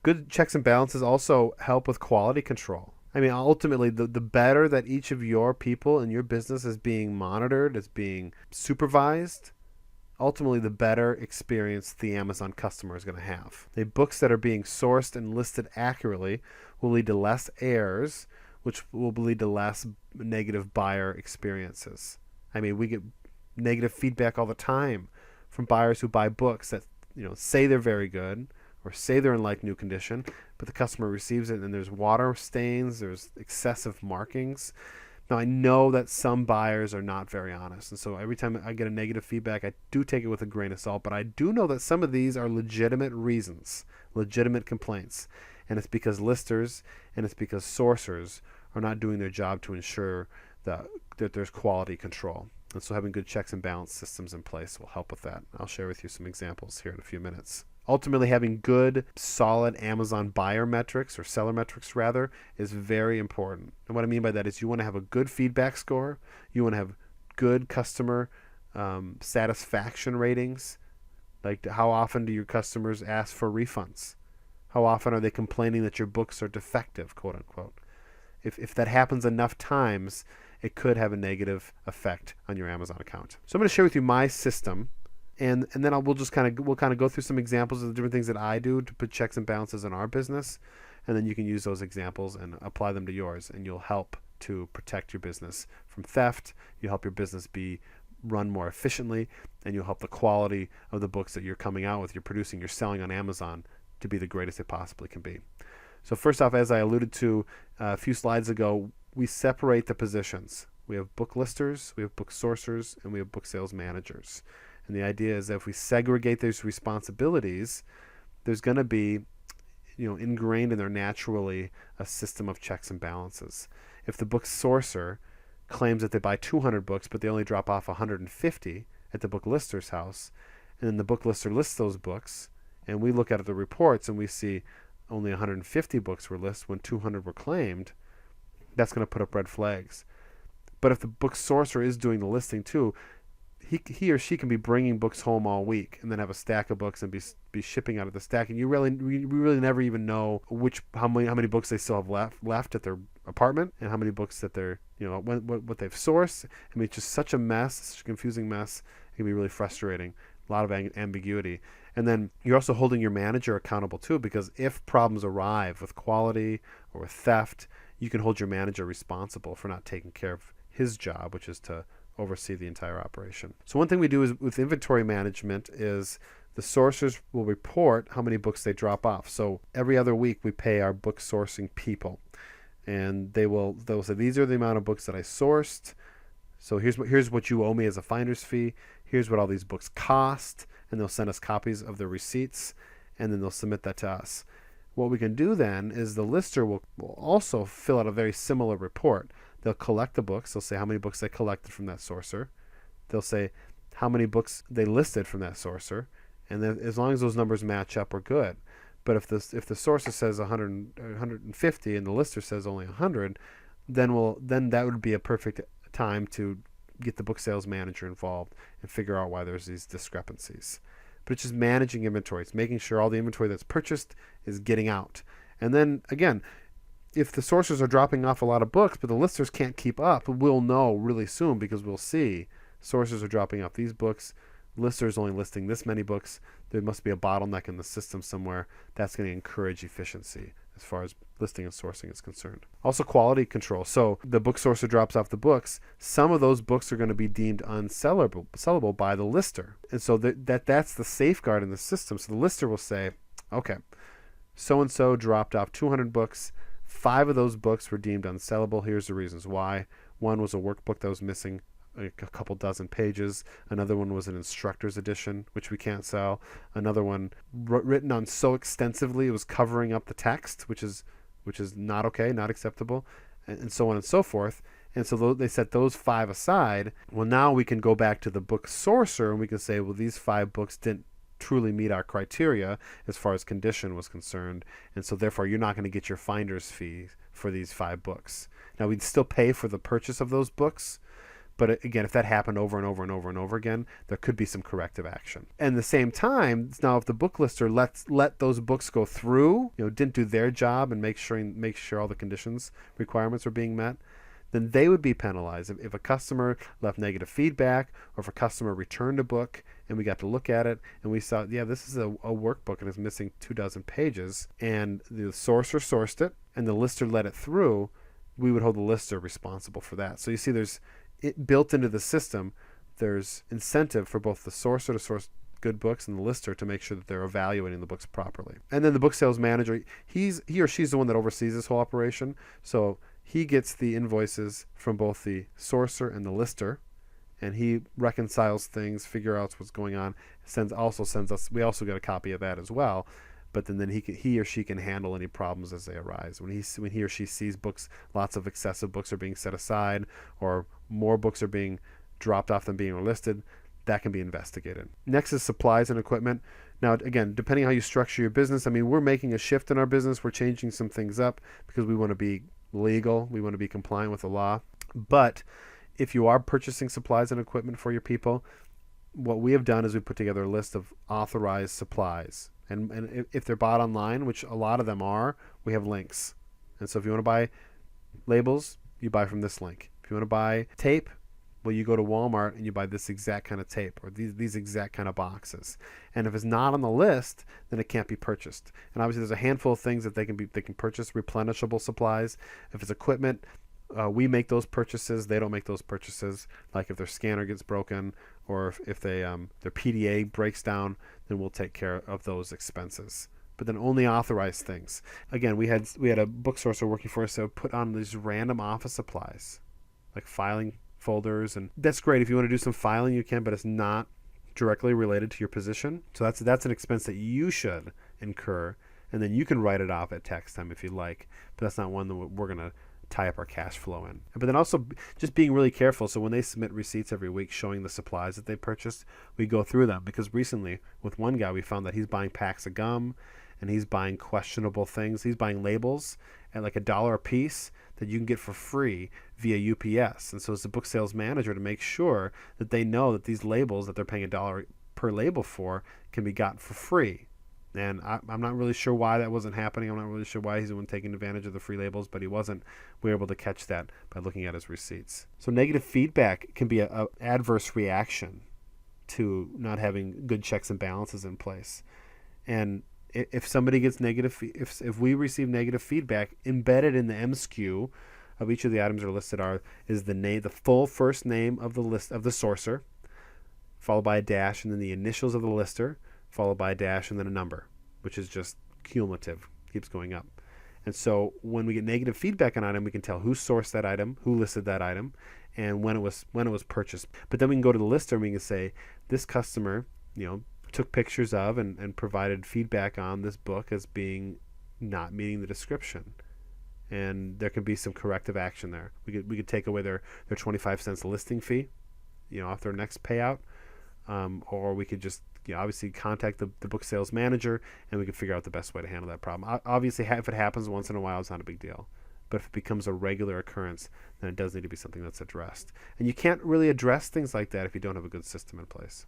Good checks and balances also help with quality control. I mean, ultimately, the better that each of your people in your business is being monitored, is being supervised, ultimately the better experience the Amazon customer is going to have. The books that are being sourced and listed accurately will lead to less errors, which will lead to less negative buyer experiences. I mean, we get negative feedback all the time from buyers who buy books that say they're very good or say they're in like new condition, but the customer receives it and there's water stains, there's excessive markings. Now, I know that some buyers are not very honest, and so every time I get a negative feedback, I do take it with a grain of salt, but I do know that some of these are legitimate reasons, legitimate complaints, and it's because listers and it's because sourcers are not doing their job to ensure that there's quality control. And so having good checks and balance systems in place will help with that. I'll share with you some examples here in a few minutes. Ultimately, having good, solid Amazon buyer metrics, or seller metrics rather, is very important. And what I mean by that is you want to have a good feedback score. You want to have good customer satisfaction ratings. Like, how often do your customers ask for refunds? How often are they complaining that your books are defective, quote unquote? If that happens enough times, it could have a negative effect on your Amazon account. So I'm going to share with you my system. And then we'll kind of go through some examples of the different things that I do to put checks and balances in our business, and then you can use those examples and apply them to yours, and you'll help to protect your business from theft. You'll help your business be run more efficiently, and you'll help the quality of the books that you're coming out with, you're producing, you're selling on Amazon to be the greatest it possibly can be. So first off, as I alluded to a few slides ago, we separate the positions. We have book listers, we have book sourcers, and we have book sales managers. And the idea is that if we segregate those responsibilities, there's going to be, ingrained in there naturally a system of checks and balances. If the book sourcer claims that they buy 200 books, but they only drop off 150 at the book lister's house, and then the book lister lists those books, and we look at the reports and we see only 150 books were listed when 200 were claimed, that's going to put up red flags. But if the book sourcer is doing the listing too, he or she can be bringing books home all week and then have a stack of books and be shipping out of the stack, and we really never even know how many books they still have left at their apartment and how many books that they're what they've sourced. I mean, it's just such a mess, such a confusing mess. It can be really frustrating, a lot of ambiguity. And then you're also holding your manager accountable too, because if problems arrive with quality or with theft, you can hold your manager responsible for not taking care of his job, which is to oversee the entire operation. So one thing we do is with inventory management is the sourcers will report how many books they drop off. So every other week we pay our book sourcing people, and they'll say, these are the amount of books that I sourced. So here's what you owe me as a finder's fee. Here's what all these books cost, and they'll send us copies of the receipts, and then they'll submit that to us. What we can do then is the lister will also fill out a very similar report. They'll collect the books. They'll say how many books they collected from that sourcer. They'll say how many books they listed from that sourcer. And then as long as those numbers match up, we're good. But if the sourcer says 100, 150 and the lister says only 100, then that would be a perfect time to get the book sales manager involved and figure out why there's these discrepancies. But it's just managing inventory. It's making sure all the inventory that's purchased is getting out. And then, again, if the sourcers are dropping off a lot of books, but the listers can't keep up, we'll know really soon, because we'll see sourcers are dropping off these books, listers only listing this many books. There must be a bottleneck in the system somewhere. That's going to encourage efficiency as far as listing and sourcing is concerned. Also, quality control. So the book sourcer drops off the books. Some of those books are going to be deemed unsellable by the lister. And so that's the safeguard in the system. So the lister will say, okay, so-and-so dropped off 200 books. 5 of those books were deemed unsellable. Here's the reasons why. One was a workbook that was missing a couple dozen pages. Another one was an instructor's edition, which we can't sell. Another one written on so extensively it was covering up the text, which is not okay, not acceptable, and so on and so forth. And so they set those 5 aside. Well, now we can go back to the book sourcer and we can say, well, these 5 books didn't truly meet our criteria as far as condition was concerned, and so therefore you're not going to get your finder's fee for these 5 books. Now, we'd still pay for the purchase of those books, But again, if that happened over and over and over and over again, there could be some corrective action. And at the same time, now if the book lister let those books go through, didn't do their job and make sure all the conditions requirements are being met, then they would be penalized. If a customer left negative feedback, or if a customer returned a book and we got to look at it and we saw, this is a workbook and it's missing 24 pages, and the sourcer sourced it and the lister let it through, we would hold the lister responsible for that. So you see, there's built into the system, there's incentive for both the sourcer to source good books and the lister to make sure that they're evaluating the books properly. And then the book sales manager, he or she's the one that oversees this whole operation. So he gets the invoices from both the sourcer and the lister, and he reconciles things, figure out what's going on, sends us, we also get a copy of that as well. But then he or she can handle any problems as they arise. When he or she sees books, lots of excessive books are being set aside, or more books are being dropped off than being listed, that can be investigated. Next is supplies and equipment. Now, again, depending on how you structure your business, we're making a shift in our business. We're changing some things up because we want to be legal. We want to be compliant with the law. But if you are purchasing supplies and equipment for your people, what we have done is we put together a list of authorized supplies. And if they're bought online, which a lot of them are, we have links. And so if you want to buy labels, you buy from this link. If you want to buy tape, well, you go to Walmart and you buy this exact kind of tape, or these exact kind of boxes. And if it's not on the list, then it can't be purchased. And obviously there's a handful of things that they can purchase, replenishable supplies. If it's equipment, we make those purchases. They don't make those purchases. Like if their scanner gets broken, or if their PDA breaks down, then we'll take care of those expenses. But then only authorized things. Again, we had a book sourcer working for us that would put on these random office supplies, like filing folders, and that's great. If you want to do some filing, you can, but it's not directly related to your position. So that's an expense that you should incur, and then you can write it off at tax time if you like. But that's not one that we're going to tie up our cash flow in. But then also just being really careful. So when they submit receipts every week showing the supplies that they purchased, we go through them, because recently with one guy we found that he's buying packs of gum and he's buying questionable things. He's buying labels at like $1 a piece that you can get for free via UPS. And so as the book sales manager, to make sure that they know that these labels that they're paying $1 per label for can be gotten for free. And I'm not really sure why that wasn't happening. I'm not really sure why he's the one taking advantage of the free labels, but he wasn't. We were able to catch that by looking at his receipts. So negative feedback can be an adverse reaction to not having good checks and balances in place. And if somebody gets negative, if we receive negative feedback, embedded in the MSKU of each of the items that are listed is the full first name of the list of the sourcer, followed by a dash, and then the initials of the lister, followed by a dash, and then a number, which is just cumulative, keeps going up. And so when we get negative feedback on an item, we can tell who sourced that item, who listed that item, and when it was purchased. But then we can go to the lister and we can say, this customer, took pictures of and provided feedback on this book as being not meeting the description. And there can be some corrective action there. We could take away their 25 cents listing fee, off their next payout, or we could just obviously contact the book sales manager, and we can figure out the best way to handle that problem. Obviously, if it happens once in a while, it's not a big deal. But if it becomes a regular occurrence, then it does need to be something that's addressed. And you can't really address things like that if you don't have a good system in place.